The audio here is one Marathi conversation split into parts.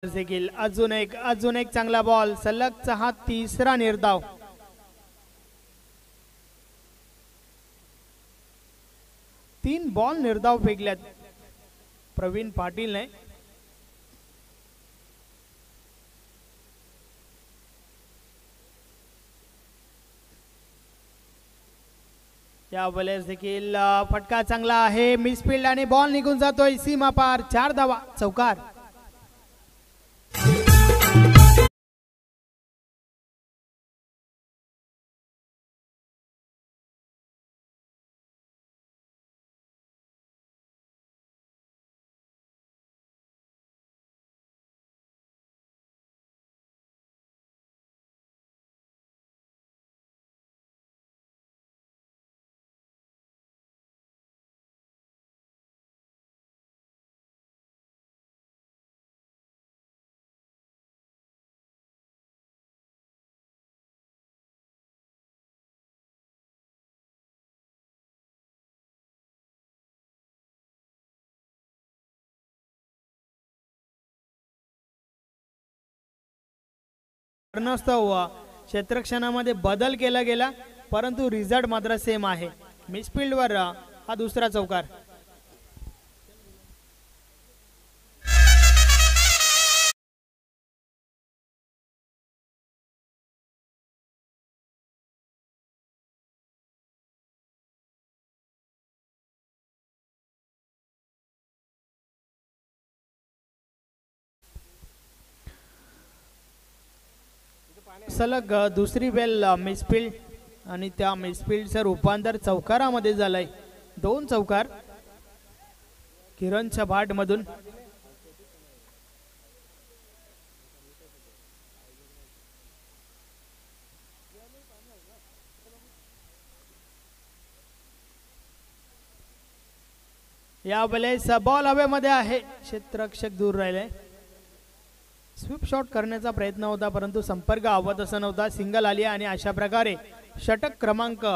देखील अजून एक चांगला बॉल सलगचा हा तिसरा निर्धाव. तीन बॉल निर्धाव फेकल्यात प्रवीण पाटीलने. या वेळेस देखील फटका चांगला आहे, मिसफील्ड आणि बॉल निघून जातोय सीमा पार. 4 धावा, चौकार. क्षेत्रक्षणामध्ये बदल केला गेला परंतु रिझल्ट मात्र सेम आहे. मिसफील्ड वर हा दुसरा चौकार. सलग दुसरी वेल मिसफील्ड आणि त्या मिसफील्डचं रूपांतर चौकारामध्ये झालंय. 2 चौकार किरणच्या भाट मधून. या वेळेस बॉल हवेमध्ये आहे, क्षेत्ररक्षक दूर राहिले. स्वीप शॉट करण्याचा प्रयत्न होता परंतु संपर्क आवत असा नव्हता. सिंगल आली आणि अशा प्रकारे षटक क्रमांक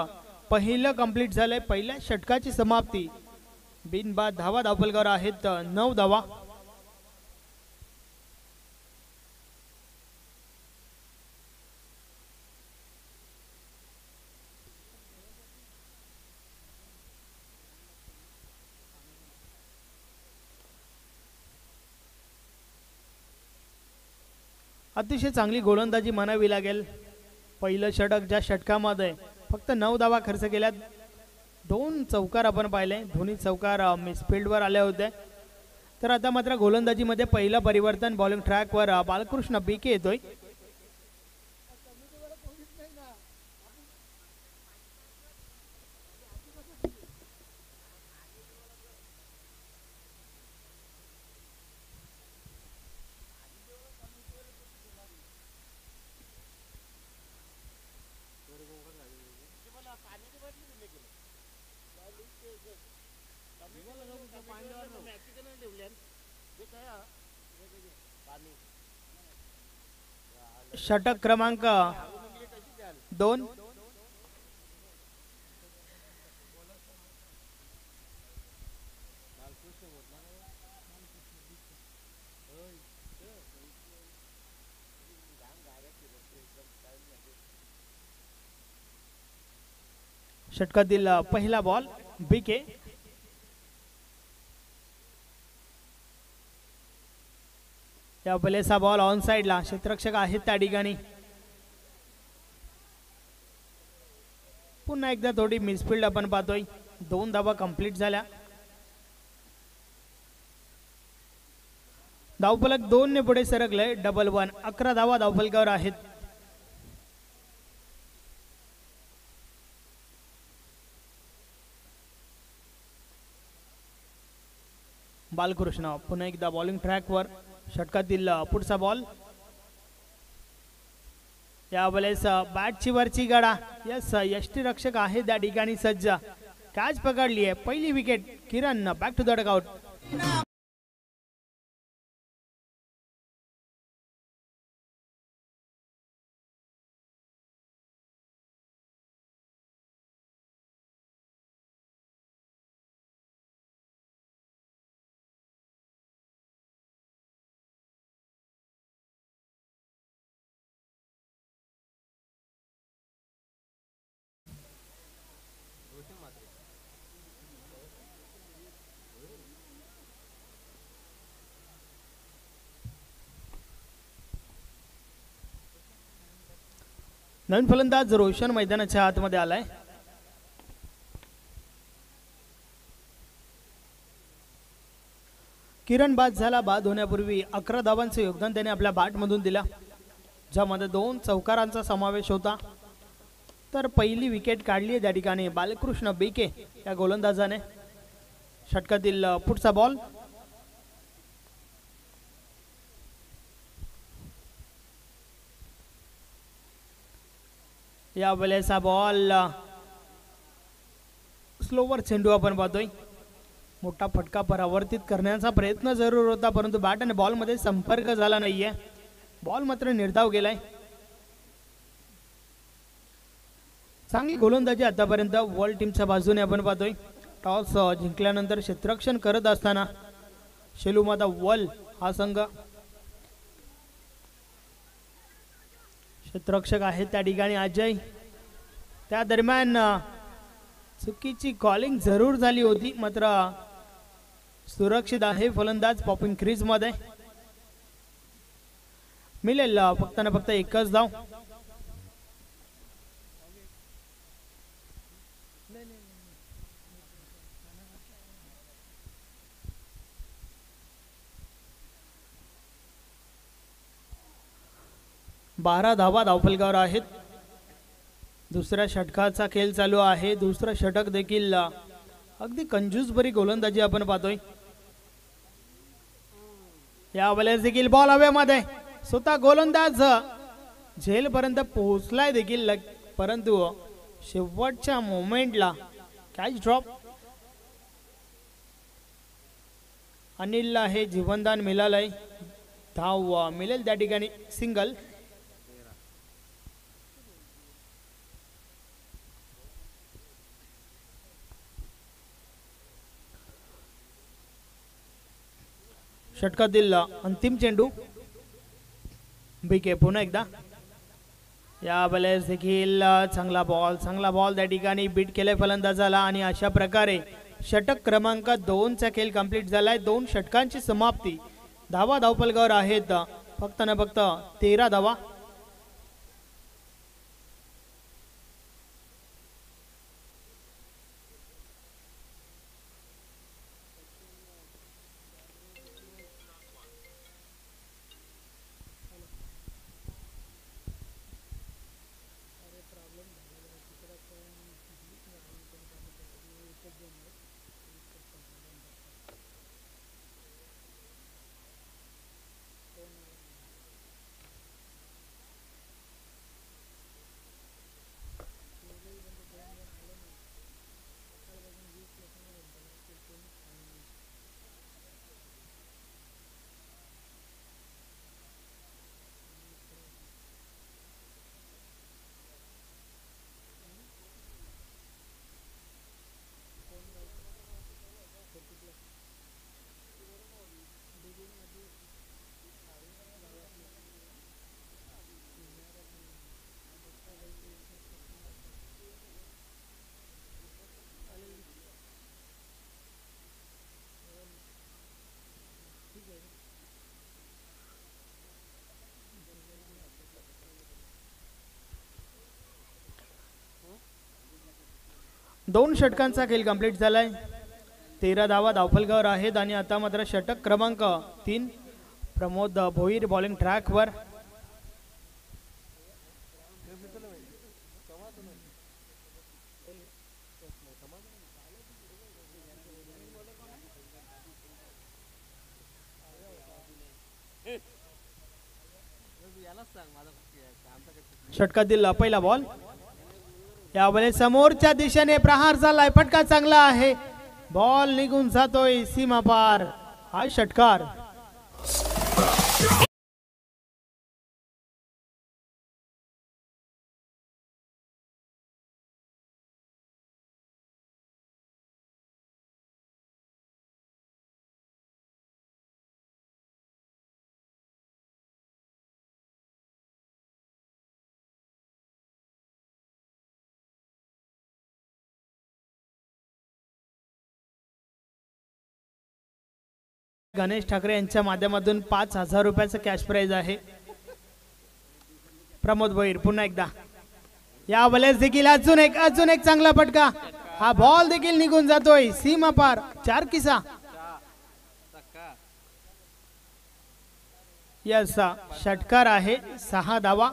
पहिलं कंप्लीट झालंय. पहिल्या षटकाची समाप्ती. बिनबाद धावा धावफलकावर आहेत 9 धावा. अतिशय चांगली गोलंदाजी म्हणावी लागेल. पहिलं षटक ज्या षटकामध्ये फक्त 9 धावा खर्च केल्यात. 2 चौकार आपण पाहिले, दोन्ही चौकार मिसफील्डवर आले होते. तर आता मात्र गोलंदाजीमध्ये पहिलं परिवर्तन. बॉलिंग ट्रॅकवर बालकृष्ण बीके येतोय. षटक क्रमांक 2. षटकातील पहिला बॉल बीके. या वेळेचा बॉल ऑन साइडला, क्षेत्ररक्षक आहेत त्या ठिकाणी. पुन्हा एकदा थोडी मिसफील्ड आपण पाहतोय. 2 धावा कंप्लीट झाल्या. धावफलक 2 ने पुढे सरकलंय. 1-1. 11 धावा धावफलकावर आहेत. बालकृष्ण पुन्हा एकदा बॉलिंग ट्रॅकवर. षटकातील पुढचा बॉल. या वेळेस बॅटची वरची गाडा. यस, यष्टीरक्षक आहे त्या ठिकाणी सज्ज. कॅच पकडली आहे. पहिली wicket Kiran. Back to the dugout. नवीन फलंदाज रोशन मैदानाच्या आतमध्ये आलाय. किरण बाद झाला. बाद होण्यापूर्वी 11 धावांचे योगदान त्याने आपल्या बॅटमधून दिला, ज्यामध्ये 2 चौकारांचा समावेश होता. तर पहिली विकेट काढली आहे त्या ठिकाणी बालकृष्ण बीके या गोलंदाजाने. षटकातील पुढचा बॉल. या वेळेचा बॉल स्लोवर चेंडू आपण पाहतोय. मोठा फटका परावर्तित करण्याचा प्रयत्न जरूर होता, परंतु बॅट आणि बॉल मध्ये संपर्क झाला नाहीये. बॉल मात्र निर्धाव गेलाय. चांगली गोलंदाजी आतापर्यंत वर्ल्ड टीमच्या बाजूने आपण पाहतोय. टॉस जिंकल्यानंतर क्षेत्ररक्षण करत असताना शेलूमाता वल हा संघ क्षेत्ररक्षक आहेत त्या ठिकाणी अजय. त्या दरम्यान चुकीची कॉलिंग जरूर झाली होती, मात्र सुरक्षित आहे फलंदाज पॉपिंग क्रीज मध्ये. मिळेल फक्त ना फक्त एकच धाव. बारा धावा धावफलकावर आहेत. दुसऱ्या षटकाचा खेळ चालू आहे. दुसरं षटक देखील अगदी कंजूसभरी गोलंदाजी आपण पाहतोय. या वेळेस देखील बॉल हवेमध्ये. स्वतः गोलंदाज झेल पर्यंत पोहोचलाय देखील, परंतु शेवटच्या मोमेंटला कॅच ड्रॉप. अनिलला हे जीवनदान मिळालंय. धाव मिळेल त्या ठिकाणी सिंगल. षटकातील अंतिम चेंडू. बीके पुन्हा एकदा. या वेळेस देखील चांगला बॉल त्या ठिकाणी बीट केलाय फलंदाजाला आणि अशा प्रकारे षटक क्रमांक 2 चा खेळ कंप्लीट झालाय. 2 षटकांची समाप्ती. धावा धावफलकावर आहेत फक्त ना फक्त 13 धावा. दोन षटकांचा खेळ कंप्लीट झालाय. 13 धावा धावफलकावर आहेत आणि आता मात्र षटक क्रमांक 3. प्रमोद भोईर बॉलिंग ट्रॅकवर. षटकातील पहिला बॉल. यावेळेस समोरच्या दिशेने प्रहार झालाय. फटका चांगला आहे. बॉल निघून जातोय सीमा पार. हा षटकार. गणेश ठाकरे यांच्या माध्यमातून 5,000 रुपयाचं कॅश प्राइज आहे. प्रमोद भोईर पुन्हा एकदा. या वेळेस देखील अजून एक चांगला फटका. हा बॉल देखील निघून जातोय सीमा पार. 4 किसा. याचा षटकार आहे. 6 धावा.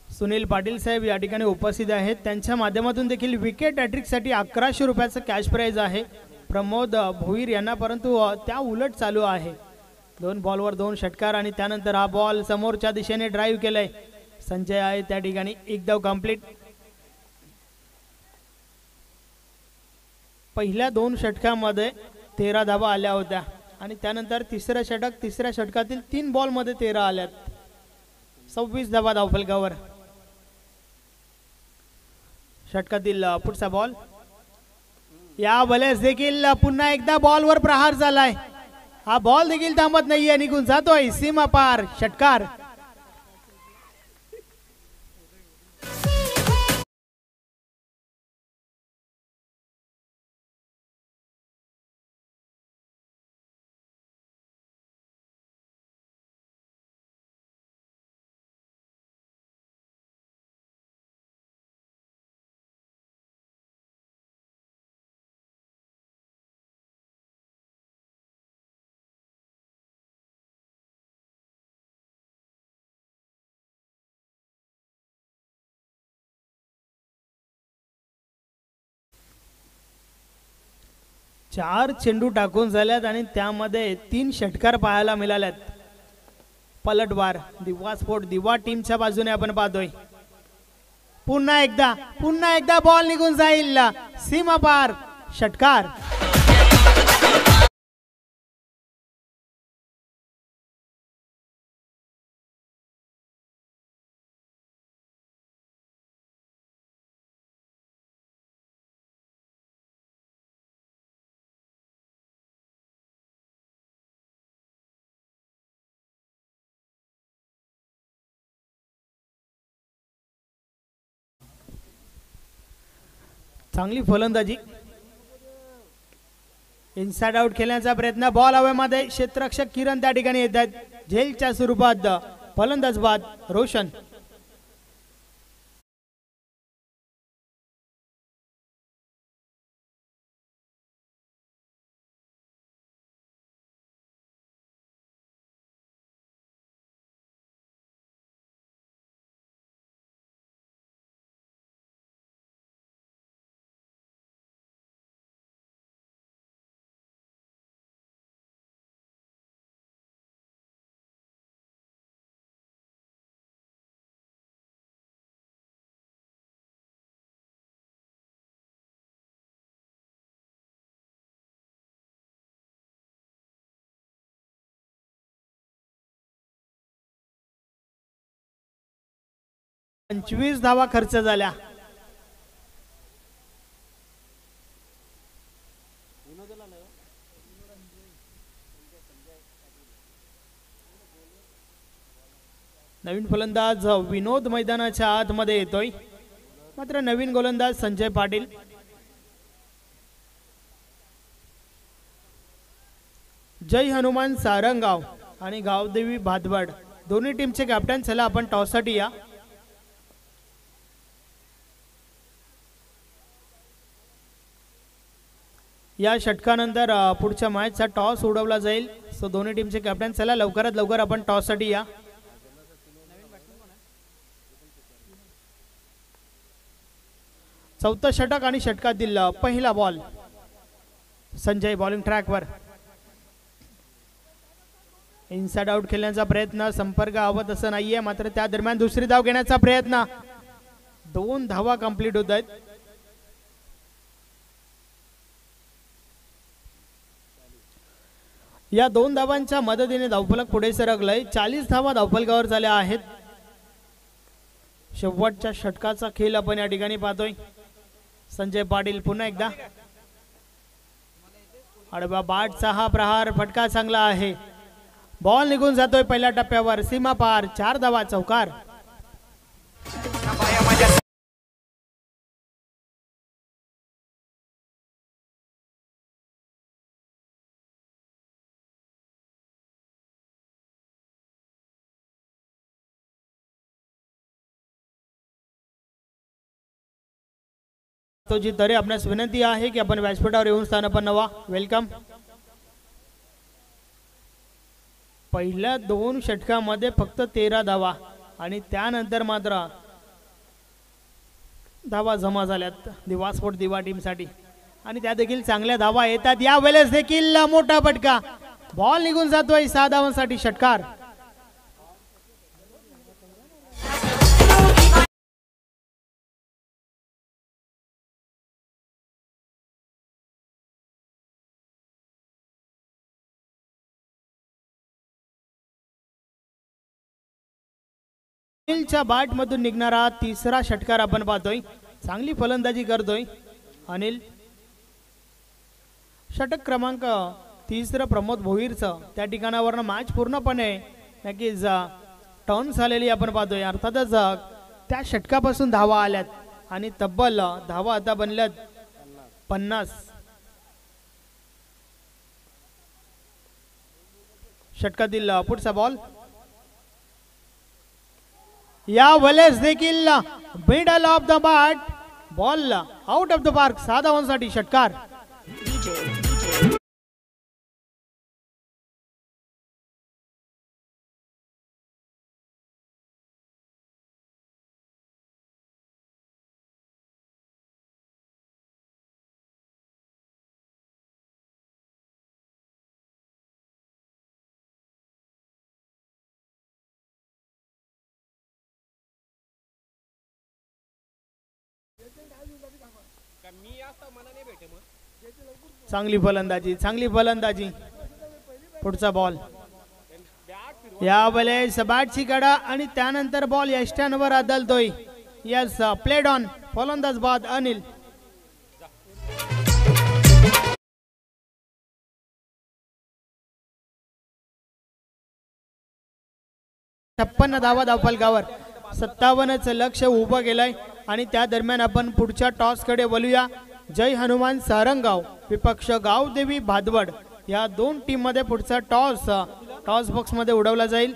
सुनील पाटील साहेब या ठिकाणी उपस्थित आहेत. त्यांच्या माध्यमातून देखील विकेट हॅट्रिक साठी 1100 रुपयाचं कॅश प्राइज आहे प्रमोद भोईर यांना. परंतु त्या उलट चालू आहे. 2 बॉलवर 2 षटकार आणि त्यानंतर हा बॉल समोरच्या दिशेने ड्राईव्ह केलाय. संजय आहे त्या ठिकाणी. 1 धाव कंप्लीट. पहिल्या 2 षटकामध्ये 13 धावा आल्या होत्या आणि त्यानंतर तिसरं षटक. तिसऱ्या षटकातील 3 बॉलमध्ये 13 आल्यात. 26 धावा धावफलकावर. षटकातील पुढचा बॉल. या वेळेस देखील पुन्हा एकदा बॉलवर प्रहार झालाय. हा बॉल देखील थांबत नाहीये. निघून जातोय सीमा पार. षटकार. चार चेंडू टाकून झाल्यात आणि त्यामध्ये 3 षटकार पाहायला मिळाल्यात. पलटवार. दिवा स्फोट दिवा टीमच्या बाजूने आपण पाहतोय. पुन्हा एकदा बॉल निघून जाईल सीमा पार. षटकार. चांगली फलंदाजी. इनसाइड आउट खेळण्याचा प्रयत्न. बॉल हवेमध्ये. क्षेत्ररक्षक किरण त्या ठिकाणी येतात. झेलच्या स्वरूपात फलंदाज बाद रोशन. पंचवीस धावा खर्च झाल्या. नवीन फलंदाज विनोद मैदानाच्या आतमध्ये येतोय. मात्र नवीन गोलंदाज संजय पाटील. जय हनुमान सारंगाव आणि गावदेवी भातवड दोन्ही टीमचे कॅप्टन. चला आपण टॉससाठी या. या षटकानंतर पुढच्या मॅचचा टॉस उडवला जाईल. सो दोन्ही टीमचे कॅप्टन चला लवकरात लवकर आपण टॉससाठी या. चौथा षटक आणि षटकातील पहिला बॉल. संजय बॉलिंग ट्रॅकवर. इनसाइड आउट खेळण्याचा प्रयत्न. संपर्क आवत असं नाहीये. मात्र त्या दरम्यान दुसरी धाव घेण्याचा प्रयत्न. 2 धावा कंप्लीट होत आहेत. या 2 धावांच्या मदतीने धावफलक पुढे सरकलंय. 40 धावा धावफलकावर झाल्या आहेत. शेवटच्या षटकाचा खेळ आपण या ठिकाणी पाहतोय. संजय पाटील पुन्हा एकदा आडवा बाटचा हा प्रहार फटका चांगला आहे. बॉल निघून जातोय पहिल्या टप्प्यावर सीमा पार 4 धावा चौकार. तो जी तरी आपणास विनंती आहे की आपण व्यासपीठावर येऊन स्थान आपण नवा वेलकम. पहिल्या 2 षटकामध्ये फक्त 13 धावा आणि त्यानंतर मात्र धावा जमा झाल्यात दिवा स्पोर्ट दिवा टीमसाठी आणि त्या देखील चांगल्या धावा येतात. या वेळेस देखील मोठा फटका. बॉल निघून जातोय 6 धावांसाठी षटकार. अनिलच्या बाट मधून निघणारा तिसरा षटकार आपण पाहतोय. चांगली फलंदाजी करतोय अनिल. षटक क्रमांक 3 प्रमोद भोईरचं त्या ठिकाणावर मॅच पूर्णपणे नक्कीच टर्न झालेली आपण पाहतोय. अर्थातच त्या षटकापासून धावा आल्यात आणि तब्बल धावा आता बनल्यात 50. षटकातील पुढचा बॉल या वेळेस देखील middle of the bat. Ball out of the park. 6 धावांसाठी षटकार. चांगली फलंदाजी. पुढचा बॉल या वेळेस बॅटची कडा आणि त्यानंतर बॉल यष्ट्यांवर आदळतोय. Yes played on. फलंदाज बाद अनिल. छप्पन्न धावा धावफलकावर. 57चं लक्ष उभं केलंय आणि त्या दरम्यान आपण पुढच्या टॉस कडे वळूया. जय हनुमान सारंगाव विपक्ष गावदेवी भादवड या 2 टीम मध्ये पुढचा टॉस बॉक्स मध्ये उडवला जाईल.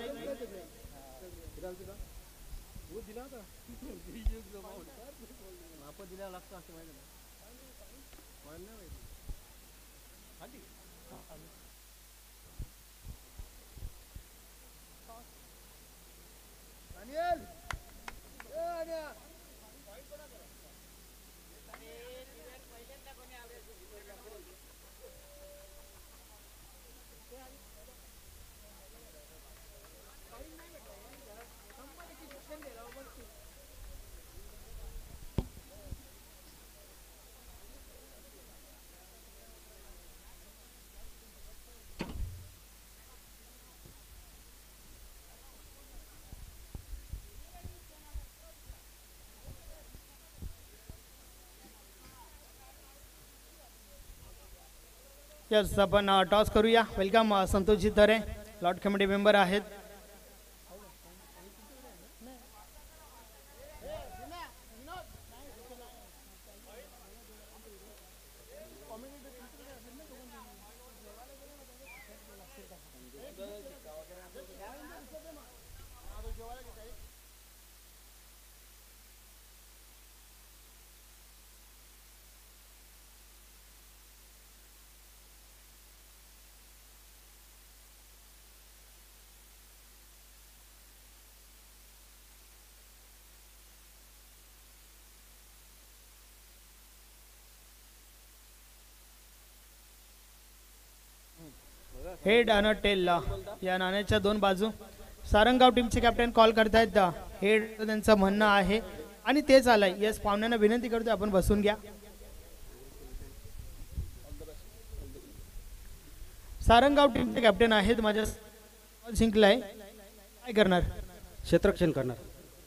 यस आपण टॉस करूया. वेलकम संतोषजी तरे लॉर्ड कमिटी मेंबर आहेत. हेड आणि टेल या नाण्याच्या 2 बाजू. सारंगाव टीमचे कॅप्टन कॉल करतायत. हेड त्यांचं म्हणणं आहे आणि तेच आलंय. यस पाहुण्यांना विनंती करतोय आपण बसून घ्या. सारंगाव टीमचे कॅप्टन आहेत. माझ्या जिंकलाय काय करणार? क्षेत्ररक्षण करणार.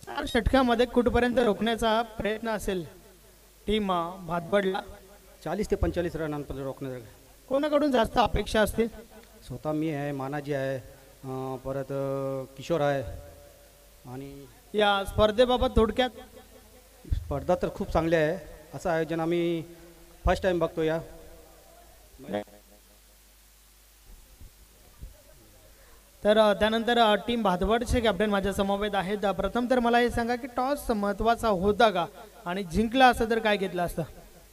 4 षटकामध्ये कुठपर्यंत रोखण्याचा प्रयत्न असेल टीम भातबडला? 40 ते 45 रनांपर्यंत रोखण्याचा. कोणाकडून जास्त अपेक्षा असतील? स्वतः मी आहे, मानाजी आहे, परत किशोर आहे. आणि या स्पर्धेबाबत थोडक्यात? स्पर्धा तर खूप चांगली आहे. असं आयोजन आम्ही फर्स्ट टाइम बघतो या. तर त्यानंतर टीम भातबडचे कॅप्टन माझ्या समवेत आहेत. प्रथम तर मला हे सांगा की टॉस महत्त्वाचा होता का, आणि जिंकला असतं तर काय घेतलं असतं?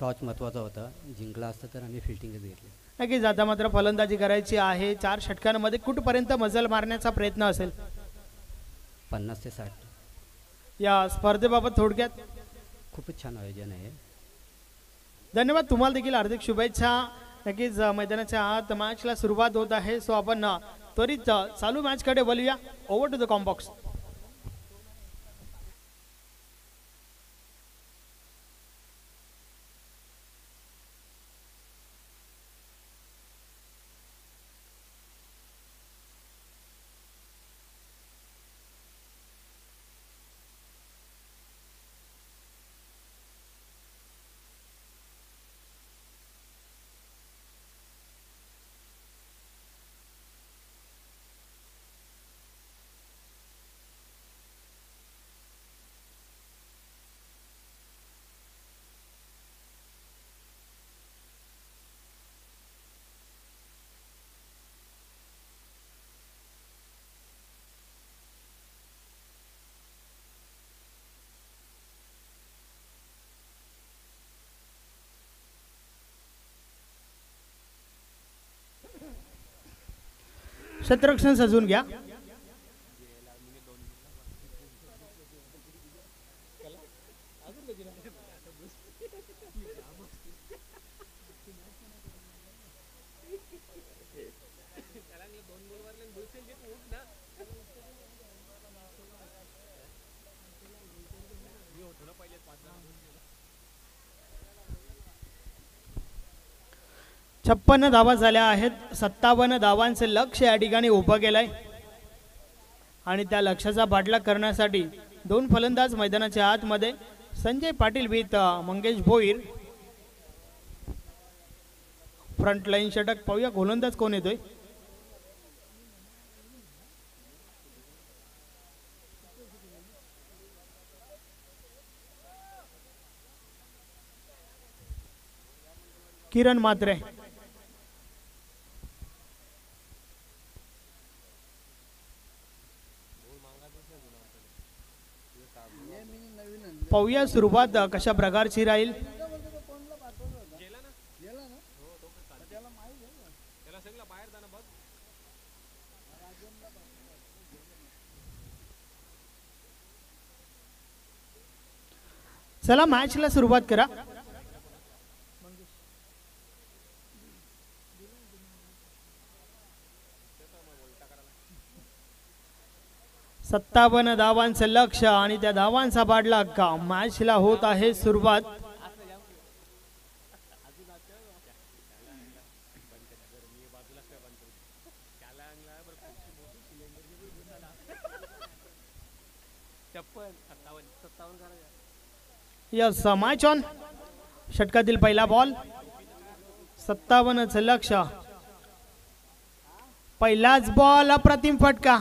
टॉस महत्त्वाचा होता. जिंकला असतं तर आम्ही फिल्डिंगच घेतली. नक्कीच. आता मात्र फलंदाजी करायची आहे. 4 षटकांमध्ये कुठपर्यंत मजल मारण्याचा प्रयत्न असेल? 50 ते 60. या स्पर्धेबाबत थोडक्यात? खूपच छान आयोजन आहे. धन्यवाद. तुम्हाला देखील हार्दिक शुभेच्छा. नक्कीच मैदानाच्या आत मॅचला सुरुवात होत आहे. सो आपण त्वरित चालू मॅचकडे वळूया. Over to the commbox. क्षेत्ररक्षण सजून घ्या. छप्पन्न धावा झाल्या आहेत. 57 धावांचे लक्ष या ठिकाणी उभं केलंय आणि त्या लक्ष्याचा पाठलाग करण्यासाठी 2 फलंदाज मैदानाच्या आतमध्ये. Sanjay Patil with Mangesh Bhoir. Front line षटक पाहूया गोलंदाज कोण येतोय. किरण मात्रे. पाहूया सुरुवात कशा प्रकारची राहील. चला मॅचला सुरुवात करा. सत्तावन्न धावांचं लक्ष आणि त्या धावांचा पाठलाग का मॅचला होत आहे सुरुवात. Yes match on. षटकातील पहिला बॉल. 57चं लक्ष. पहिलाच बॉल अप्रतिम फटका.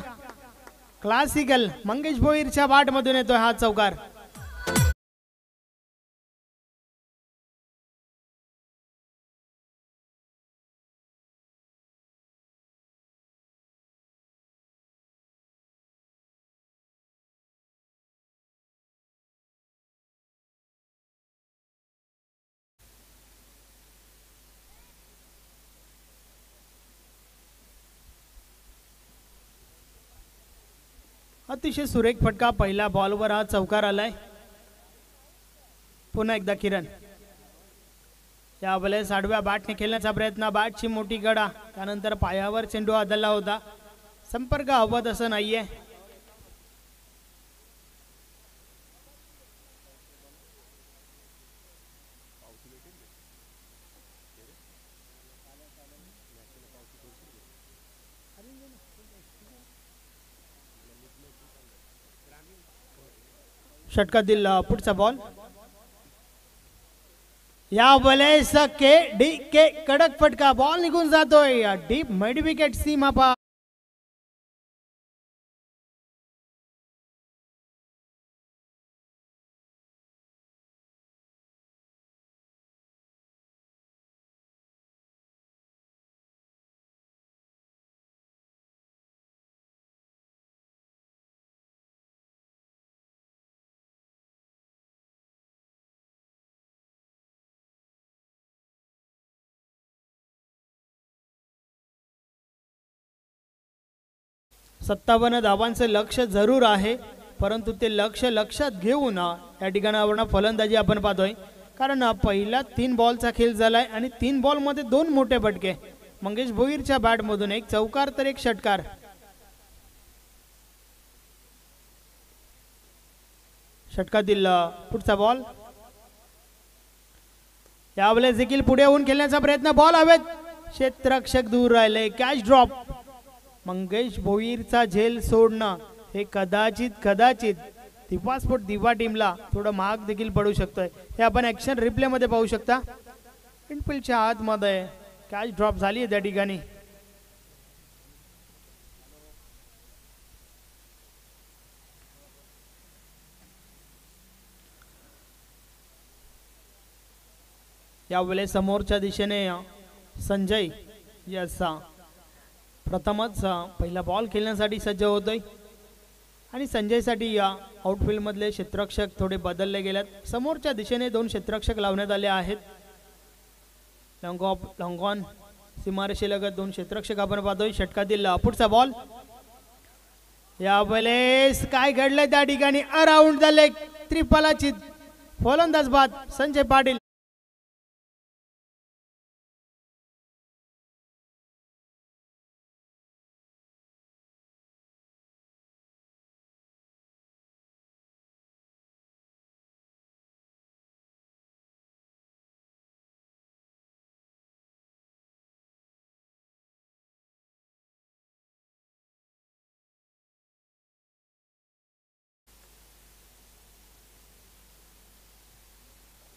क्लासिकल मंगेश भोईरच्या बाट मधून येतोय हा चौकार. अतिशय सुरेख फटका. पहिल्या बॉलवर हा चौकार आलाय. पुन्हा एकदा किरण. यावेळेस आडव्या बॅटने खेळण्याचा प्रयत्न. बॅटची मोठी गडा. त्यानंतर पायावर चेंडू आदळला होता. संपर्क हवत असं नाहीये. षटकातील पुढचा बॉल या वेळेस के डी के कडक फटका बॉल निघून जातोय डीप मिड विकेट सीमा पार. सत्तावन्न धावांचं लक्ष जरूर आहे, परंतु ते लक्षात घेऊन या ठिकाणी आपण फलंदाजी आपण पाहतोय. कारण पहिला 3 बॉलचा खेळ झालाय आणि 3 बॉलमध्ये 2 मोठे फटके. मंगेश भोईरच्या बॅटमधून एक चौकार तर एक षटकार. षटकातील पुढचा बॉल यावेळेस देखील पुढे येऊन खेळण्याचा प्रयत्न. बॉल हवेत, क्षेत्ररक्षक दूर राहिले. Catch drop. मंगेश भोईरचा झेल सोडणं हे कदाचित दिवास्फोट दिवा टीमला थोडं महाग देखील पडू शकतोय. हे आपण ऍक्शन रिप्ले मध्ये पाहू शकता. इनफिल्डच्या आतमध्ये कॅच ड्रॉप झाली आहे त्या ठिकाणी. यावेळेस समोरच्या दिशेने संजय याचा प्रथमच पहिला बॉल खेळण्यासाठी सज्ज होतोय आणि संजयसाठी या आउटफील्ड मधले क्षेत्ररक्षक थोडे बदलले गेलेत. समोरच्या दिशेने 2 क्षेत्ररक्षक लावण्यात आले आहेत. लॉंग ऑन सीमारेषेलगत 2 क्षेत्ररक्षक आपण पाहतोय. षटकातील पुढचा बॉल यावेळेस काय घडलंय त्या ठिकाणी. अराउंड द लेग त्रिफलाची फलंदाज बाद संजय पाटील.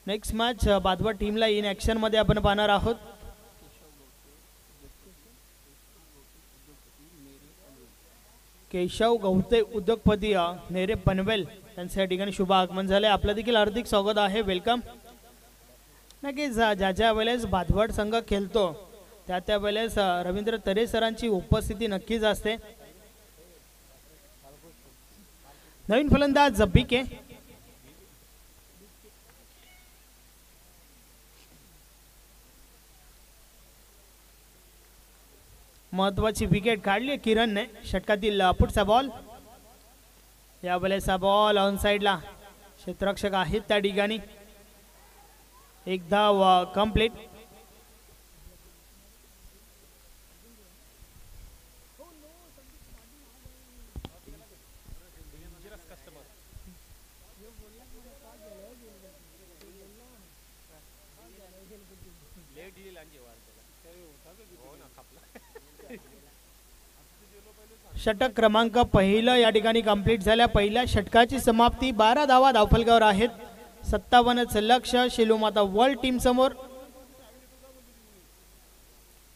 नेक्स्ट मॅच बादवड टीमला इन ऍक्शन मध्ये आपण पाहणार आहोत. केशव गवते उद्योगपती नेरे पनवेल यांच्या ठिकाणी शुभ आगमन झाले. आपलं देखील हार्दिक स्वागत आहे. वेलकम. नक्कीच ज्या वेळेस बादवड संघ खेळतो त्या वेळेस रवींद्र तरे सरांची उपस्थिती नक्कीच असते. नवीन फलंदाज बीके महत्वाची विकेट काढली किरणने. षटकातील पुढचा बॉल यावेळेस बॉल ऑन साइडला क्षेत्ररक्षक आहेत त्या ठिकाणी. एक धाव कंप्लीट. षटक क्रमांक पहिलं या ठिकाणी कंप्लीट झाल्या. पहिल्या षटकाची समाप्ती. 12 धावा धावफलकावर आहेत. 57चं लक्ष शिलूमाता वर्ल्ड टीम समोर.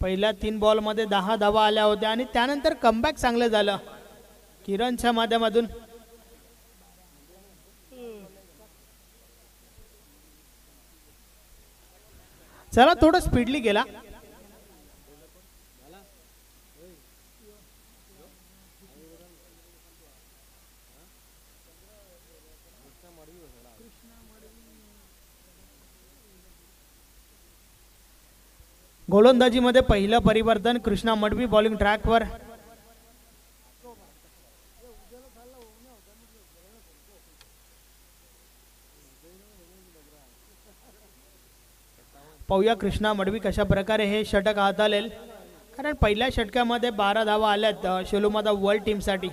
पहिल्या 3 बॉल मध्ये 10 धावा आल्या होत्या आणि त्यानंतर कमबॅक चांगलं झालं किरणच्या माध्यमातून. चला थोडं स्पीडली गेला. गोलंदाजी मध्ये पहिलं परिवर्तन. कृष्णा मडवी बॉलिंग ट्रॅकवर. पाहूया कृष्णा मडवी कशा प्रकारे हे षटक हाताळेल. कारण पहिल्या षटकामध्ये 12 धावा आल्यात शिलूमाता वर्ल्ड टीम साठी.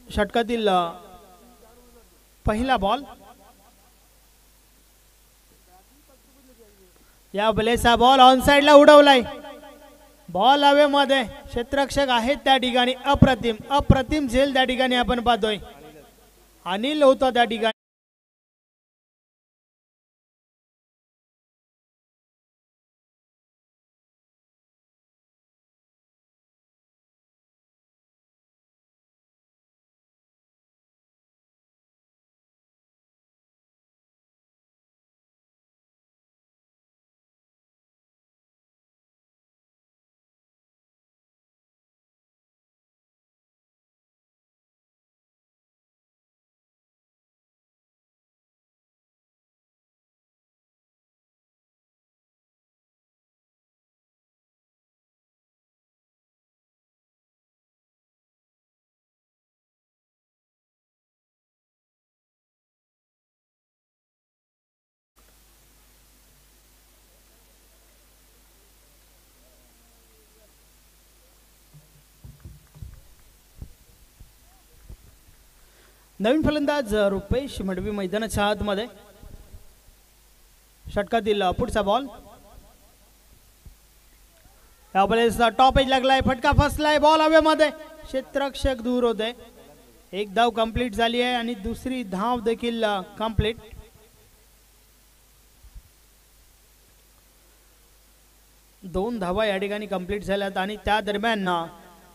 षटकातील पहिला बॉल या बलेचा बॉल ऑन साइडला उडवलाय. बॉल हवेमध्ये, क्षेत्ररक्षक आहेत त्या ठिकाणी. अप्रतिम अप्रतिम झेल त्या ठिकाणी आपण पाहतोय. अनिल होता त्या ठिकाणी. नवीन फलंदाज रुपेश मडवी मैदानाच्या आतमध्ये. षटकातील पुढचा बॉल. या बॉलचा टॉप एज लागलाय. फटका फसलाय. बॉल हवेमध्ये, क्षेत्ररक्षक दूर होते. एक धाव कंप्लीट झाली आहे आणि दुसरी धाव देखील कंप्लीट. दोन धावा या ठिकाणी कंप्लीट झाल्यात आणि त्या दरम्यान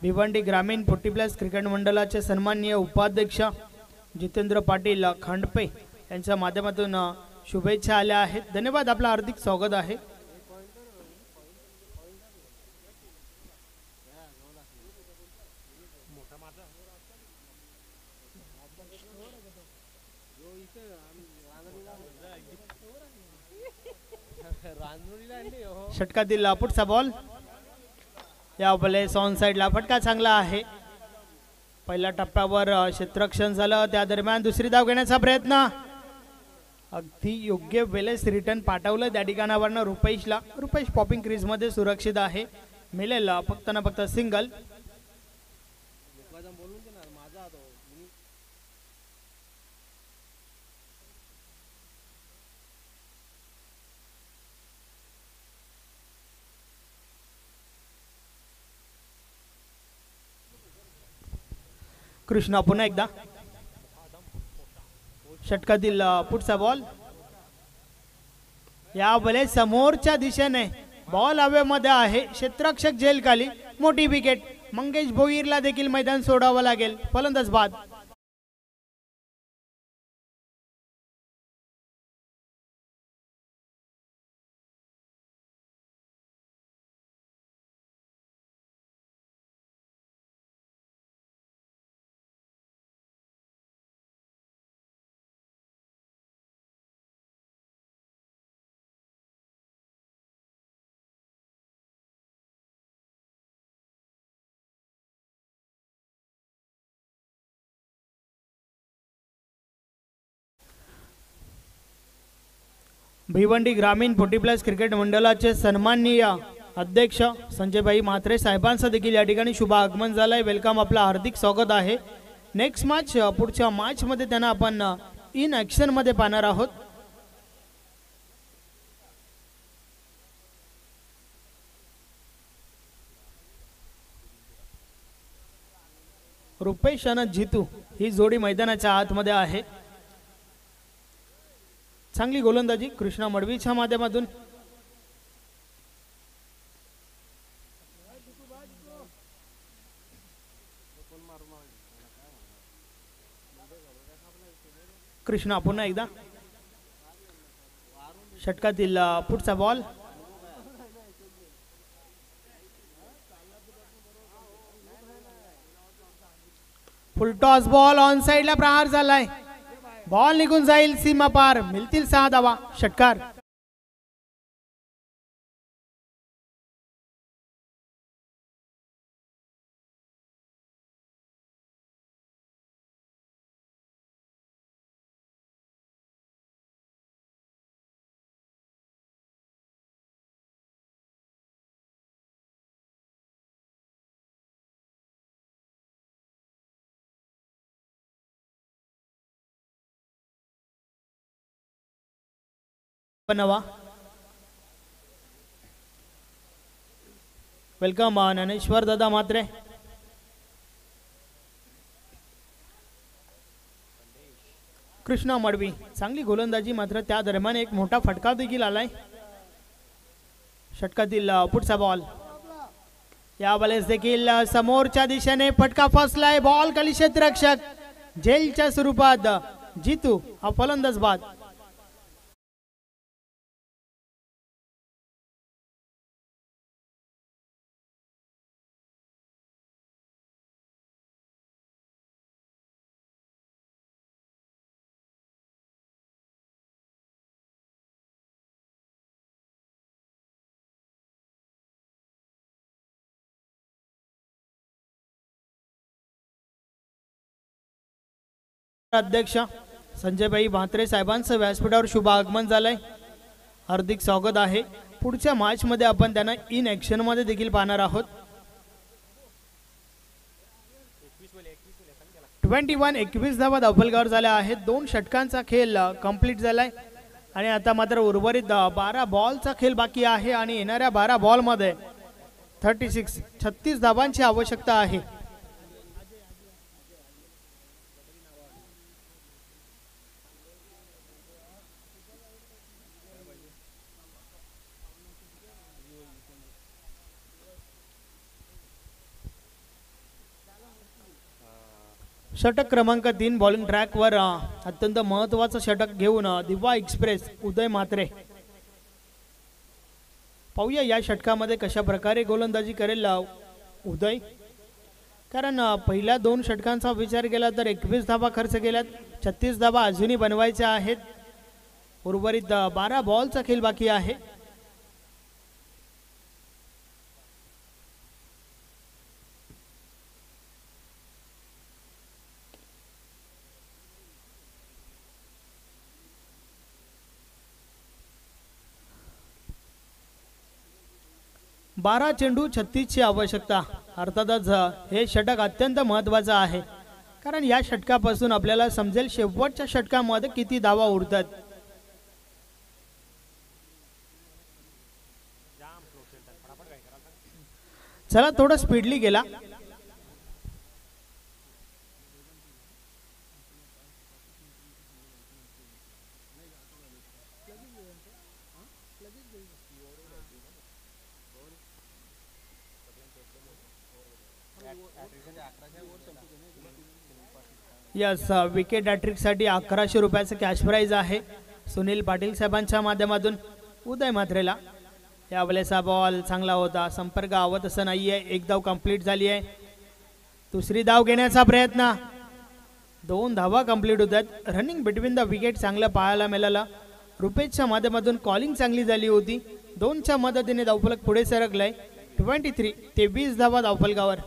भिवंडी ग्रामीण 40+ क्रिकेट मंडळाचे सन्माननीय उपाध्यक्ष जितेंद्र पाटील खांडपे यांच्या माध्यमातून शुभेच्छा आल्या आहेत. धन्यवाद. आपलं हार्दिक स्वागत आहे. षटकातील पुढचा बॉल. या बॉले ऑन साइडला. फटका चांगला आहे. पहिल्या टप्प्यावर क्षेत्ररक्षण झालं. त्या दरम्यान दुसरी धाव घेण्याचा प्रयत्न. अगदी योग्य वेळेस रिटर्न पाठवलं त्या ठिकाणावरनं रुपेशला. रुपेश पॉपिंग क्रीज मध्ये सुरक्षित आहे. मिळेल फक्त ना फक्त सिंगल. कृष्णा पुन्हा एकदा. षटकातील पुढचा बॉल. या बले समोरच्या दिशेने. बॉल हवेमध्ये आहे. क्षेत्ररक्षक जेल खाली. मोठी विकेट. मंगेश भोईरला देखील मैदान सोडावं लागेल. फलंदाज बाद. भिवंडी ग्रामीण 40+ क्रिकेट मंडळाचे सन्माननीय अध्यक्ष संजयभाई म्हात्रे साहेबांचं देखील या ठिकाणी शुभ आगमन झालंय. वेलकम. आपलं हार्दिक स्वागत आहे. नेक्स्ट मॅच, पुढच्या मॅच मध्ये त्यांना आपण इन ऍक्शन मध्ये पाहणार आहोत. रुपेश आणि जितू ही जोडी मैदानाच्या आतमध्ये आहे. चांगली गोलंदाजी कृष्णा मडवीच्या माध्यमातून. कृष्णा पुन्हा एकदा. षटकातील पुढचा ball. Full toss ball on साइडला प्रहार झालाय. बॉल निघून जाईल सीमा पार. मिळतील 6 धावा. षटकार. बनवा. वेलकम ज्ञानेश्वर दादा म्हात्रे. कृष्णा मडवी चांगली गोलंदाजी, मात्र त्या दरम्यान एक मोठा फटका देखील आलाय. षटकातील पुढचा बॉल, या वेळेस देखील समोरच्या दिशेने फटका फसलाय. बॉल खाली क्षेत्ररक्षक झेलच्या स्वरूपात जितू हा फलंदाज बाद. अध्यक्ष संजयभाई म्हात्रे साहेबांचं व्यासपीठावर शुभ आगमन झालंय. हार्दिक स्वागत आहे. पुढच्या मॅच मध्ये आपण त्यांना इन ऍक्शन मध्ये देखील पाहणार आहोत. 21 धावा धावफलकावर झाल्या आहेत. 2 षटकांचा खेळ कंप्लीट झालाय आणि आता मात्र उर्वरित 12 बॉलचा खेळ बाकी आहे आणि येणाऱ्या 12 बॉल मध्ये 36 धावांची आवश्यकता आहे. षटक क्रमांक 3 बॉलिंग ट्रॅक वर अत्यंत महत्वाचं षटक घेऊन दिवा एक्सप्रेस उदय म्हात्रे. पाहूया या षटकामध्ये कशा प्रकारे गोलंदाजी करेल उदय. कारण पहिल्या 2 षटकांचा विचार केला तर 21 धावा खर्च केल्यात. 36 धावा अजूनही बनवायच्या आहेत. उर्वरित 12 बॉलचा खेळ बाकी आहे. बारा चेंडू 36 ची आवश्यकता. अर्थातच हे षटक अत्यंत महत्वाचं आहे, कारण या षटकापासून आपल्याला समजेल शेवटच्या षटकामध्ये किती धावा उरतात. चला थोडं स्पीडली गेला. यस, विकेट हॅट्रिक साठी 1100 रुपयाचं कॅश प्राइज आहे सुनील पाटील साहेबांच्या माध्यमातून उदय म्हात्रेला. यावेळेस हा बॉल चांगला होता. संपर्क आवत असं नाहीये. 1 धाव कंप्लीट झाली आहे. दुसरी धाव घेण्याचा प्रयत्न. 2 धावा कंप्लीट होतात. रनिंग बिटवीन द विकेट चांगलं पाहायला मिळालं. रुपेशच्या माध्यमातून कॉलिंग चांगली झाली होती. 2च्या मदतीने धावफलक पुढे सरकलाय. 23 धावा धावफलकावर.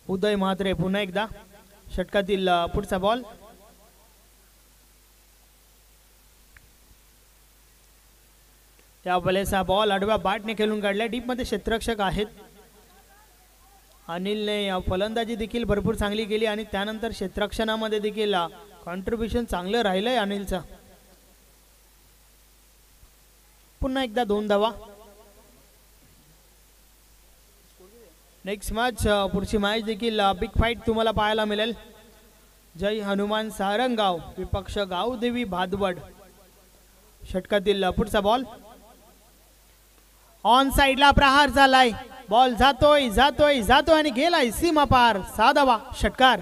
उदय म्हात्रे पुन्हा एकदा. षटकातील पुढचा बॉल. यावेळेस हा बॉल आडव्या बॅटने खेळून काढला. डीप मध्ये क्षेत्ररक्षक आहेत. अनिलने फलंदाजी देखील भरपूर चांगली केली आणि त्यानंतर क्षेत्ररक्षणामध्ये देखील कॉन्ट्रीब्युशन चांगलं राहिलंय अनिलचं. पुन्हा एकदा 2 धावा. नेक्स्ट मॅच, पुढची मॅच देखील बिग फाईट तुम्हाला पाहायला मिळेल. जय हनुमान सारंगाव विपक्ष गावदेवी भादवड. षटकातील पुढचा बॉल. ऑन साइडला प्रहार झालाय. बॉल जातोय जातोय जातोय आणि गेलाय सीमा पार. 6 धावा. षटकार.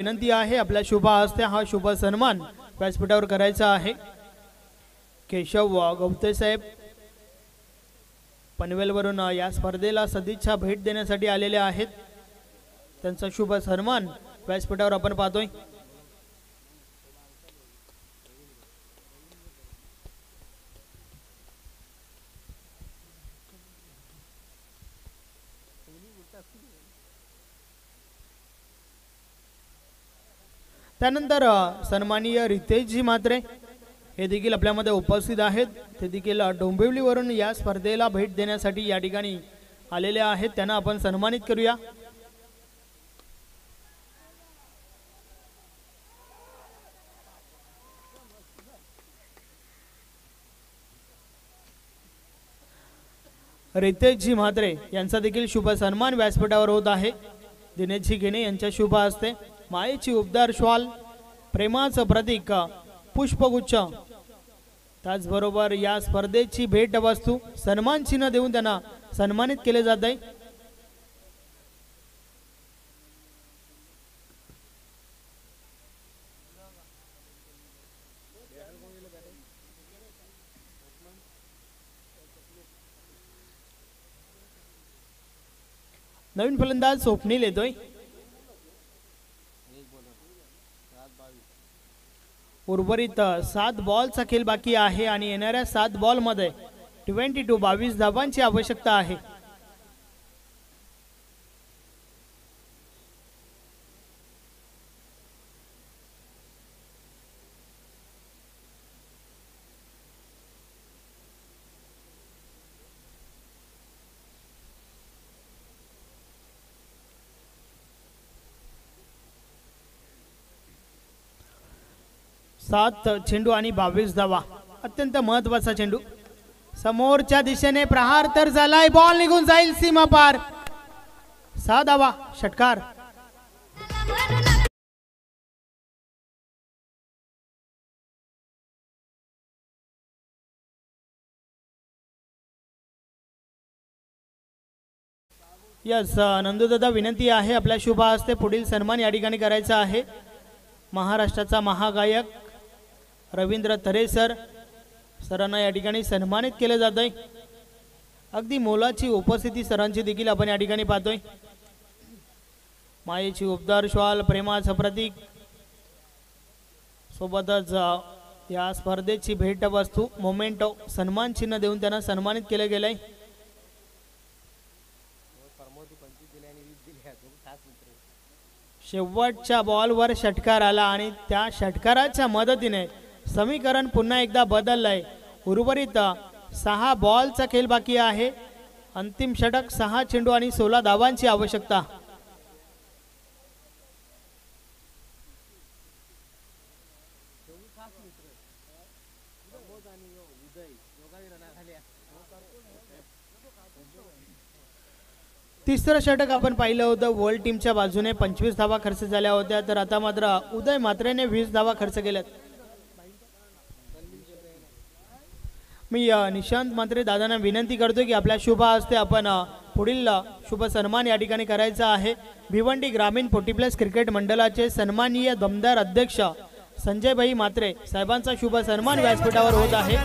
विनंती आहे आपल्या शुभ हस्ते हा शुभ सन्मान व्यासपीठावर करायचा आहे. केशव गवते साहेब पनवेलवरून या स्पर्धेला सदिच्छा भेट देण्यासाठी आलेले आहेत. त्यांचा शुभ सन्मान व्यासपीठावर आपण पाहतोय. त्यानंतर सन्माननीय रितेशजी म्हात्रे हे देखील आपल्यामध्ये उपस्थित आहेत. ते देखील डोंबिवलीवरून या स्पर्धेला भेट देण्यासाठी या ठिकाणी आलेले आहेत. त्यांना आपण सन्मानित करूया. रितेशजी म्हात्रे यांचा देखील शुभ सन्मान व्यासपीठावर होत आहे. दिनेशजी घेणे यांच्या शुभ हस्ते मायेची उबदार श्वाल, प्रेमाचं प्रतीक पुष्पगुच्छ, त्याचबरोबर या स्पर्धेची भेट वस्तू सन्मान चिन्ह देऊन त्यांना सन्मानित केले जात आहे. नवीन फलंदाज स्वप्नील येतोय. उर्वरित 7 बॉलचा खेळ बाकी आहे आणि येणाऱ्या 7 बॉलमध्ये 22 धावांची आवश्यकता आहे. सात चेंडू आणि 22 धावा. अत्यंत महत्वाचा चेंडू. समोरच्या दिशेने प्रहार तर झालाय. बॉल निघून जाईल सीमा पार. 6 धावा. षटकार. यस नंदूदादा विनंती आहे आपल्या शुभ हस्ते पुढील सन्मान या ठिकाणी करायचा आहे. महाराष्ट्राचा महागायक रवींद्र तरे सरांना या ठिकाणी सन्मानित केले जात आहे. अगदी मोलाची उपस्थिती सरांची देखील आपण या ठिकाणी पाहतोय. मायेची उबदार श्वाल, प्रेमाचं प्रतीक, सोबतच या स्पर्धेची भेट वस्तू मोमेंटो सन्मान चिन्ह देऊन त्यांना सन्मानित केले गेले. शेवटच्या बॉलवर षटकार आला आणि त्या षटकाराच्या मदतीने समीकरण पुन्हा एकदा बदललंय. उर्वरित 6 बॉलचा खेळ बाकी आहे. अंतिम षटक 6 चेंडू आणि 16 धावांची आवश्यकता. तिसरं षटक आपण पाहिलं होतं. वर्ल्ड टीमच्या बाजूने 25 धावा खर्च झाल्या होत्या, तर आता मात्र उदय म्हात्रेने 20 धावा खर्च केल्यात. मी निशांत म्हात्रे दादांना विनंती करतो की आपल्या शुभ हस्ते आपण पुढील शुभ सन्मान या ठिकाणी करायचा आहे. भिवंडी ग्रामीण 40+ क्रिकेट मंडळाचे सन्माननीय दमदार अध्यक्ष संजयभाई म्हात्रे साहेबांचा शुभ सन्मान व्यासपीठावर होत आहे.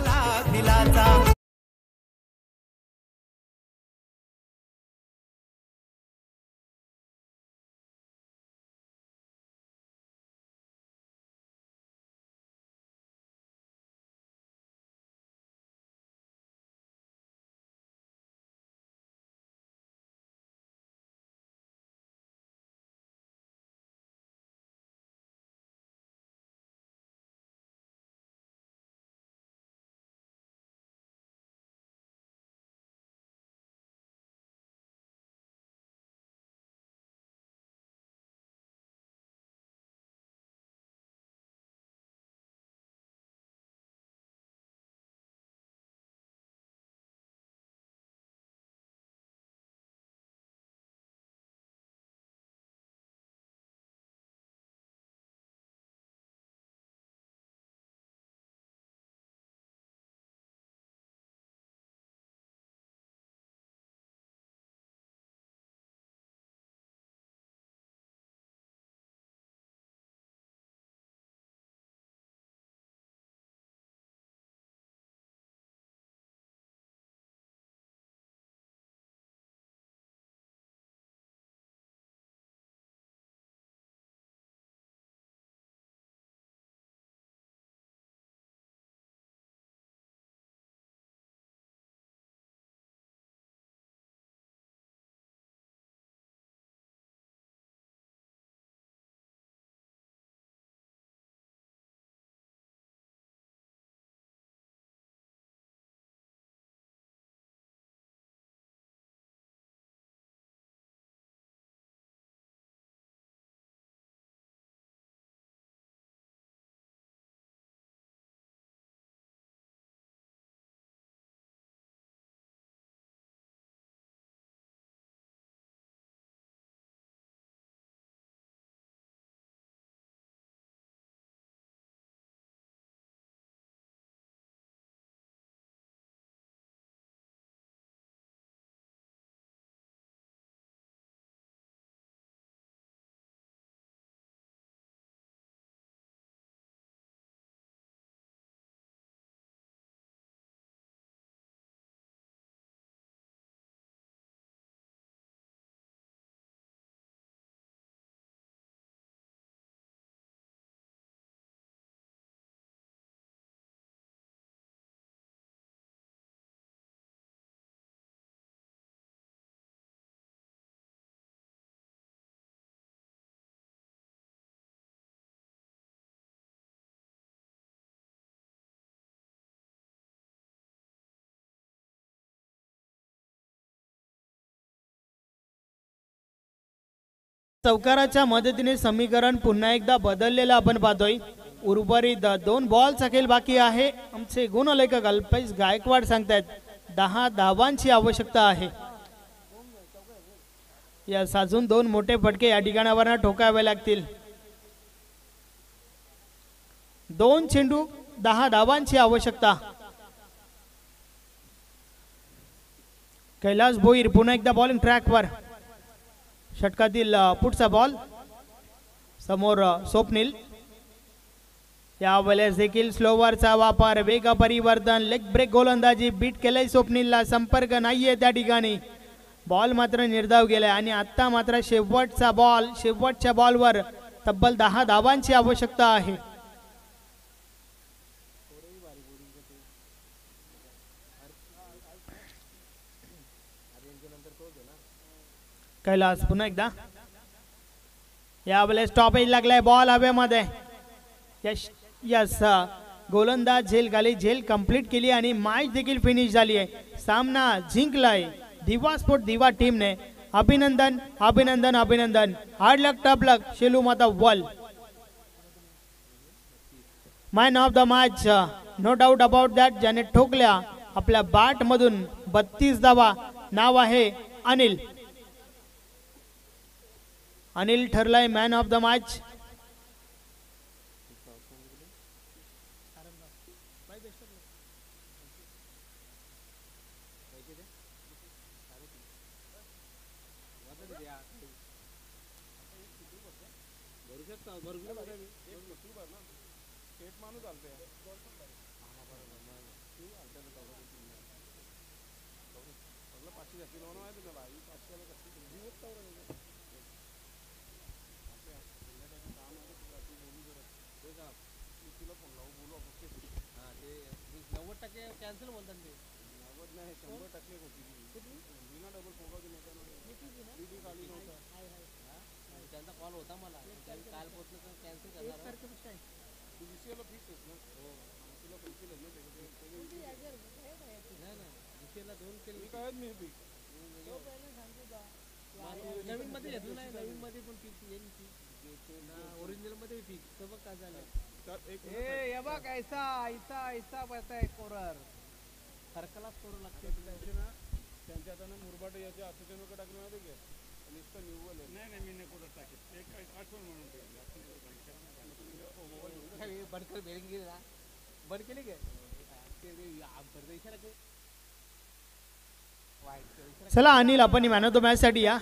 चौकाराच्या मदतीने समीकरण पुन्हा एकदा बदललेलं आपण पाहतोय. उर्वरित 2 बॉल्स अखेर बाकी आहे. आमचे गुणलेखक अल्पेश गायकवाड सांगतायत 10 धावांची आवश्यकता आहे. या अजून 2 मोठे फटके या ठिकाणावर ठोकावे लागतील. 2 चेंडू 10 धावांची आवश्यकता. कैलास भोईर पुन्हा एकदा बॉलिंग ट्रॅकवर. षटकातील पुढचा बॉल समोर स्वप्नील. यावेळेस देखील स्लोवरचा वापर, वेग परिवर्तन, लेग ब्रेक गोलंदाजी बीट केलंय स्वप्नीलला. संपर्क नाहीये त्या ठिकाणी. बॉल मात्र निर्धाव गेलाय आणि आता मात्र शेवटचा बॉल. शेवटच्या बॉलवर तब्बल 10 धावांची आवश्यकता आहे. कैलास पुन्हा एकदा. यावेळेस स्टॉपेज लागलाय. बॉल हवेमध्ये. यस यस गोलंदाज झेल खाली झेल कंप्लीट केली आणि मॅच देखील फिनिश झाली आहे. सामना जिंकलाय दिवा स्पोर्ट दिवा टीमने. अभिनंदन अभिनंदन अभिनंदन. हार्ड लक टफ लक शेलू माता वल. Man of the match no doubt about that. ज्याने ठोकल्या आपल्या बॅट मधून 32 धावा. नाव आहे अनिल. अनिल ठरलाय मॅन ऑफ द मॅच. चला अनिल आपण मॅन ऑफ द मॅच साठी या.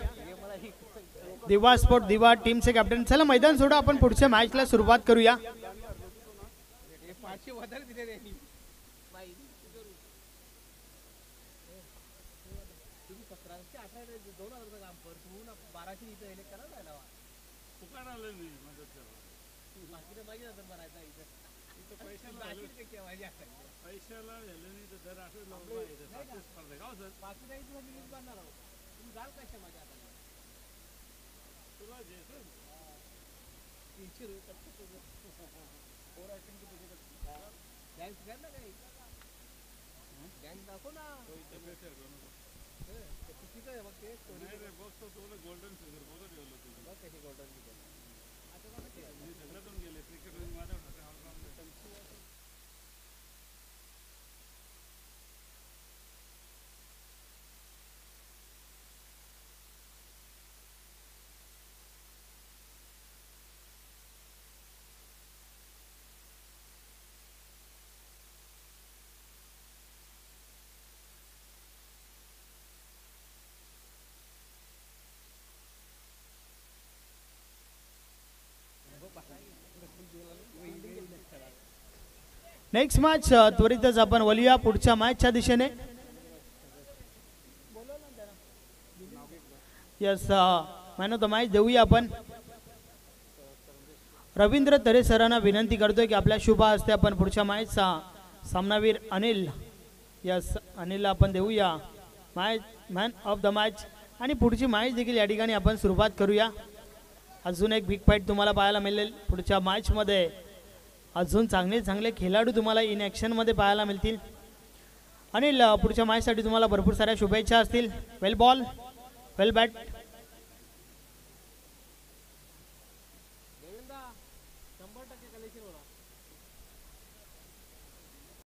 दिवा स्पोर्ट दिवा टीमचे कॅप्टन. चला मैदान सोडा आपण पुढच्या मॅचला सुरुवात करूया. नेक्स्ट मॅच त्वरितच आपण वळूया पुढच्या मॅचच्या दिशेने. Yes man of the match देऊया आपण. रवींद्र तरे सरांना विनंती करतोय की आपल्या शुभ हस्ते आपण पुढच्या मॅचचा सामनावीर अनिल. यस अनिलला आपण देऊया मॅन ऑफ द मॅच. आणि पुढची मॅच देखील या ठिकाणी आपण सुरुवात करूया. अजून एक बिग फाईट तुम्हाला पाहायला मिळेल पुढच्या मॅचमध्ये. अजून चांगले चांगले खेळाडू तुम्हाला इन ॲक्शनमध्ये पाहायला मिळतील. अनिल पुढच्या मॅचसाठी तुम्हाला भरपूर साऱ्या शुभेच्छा असतील. वेल बॉल वेल बॅट.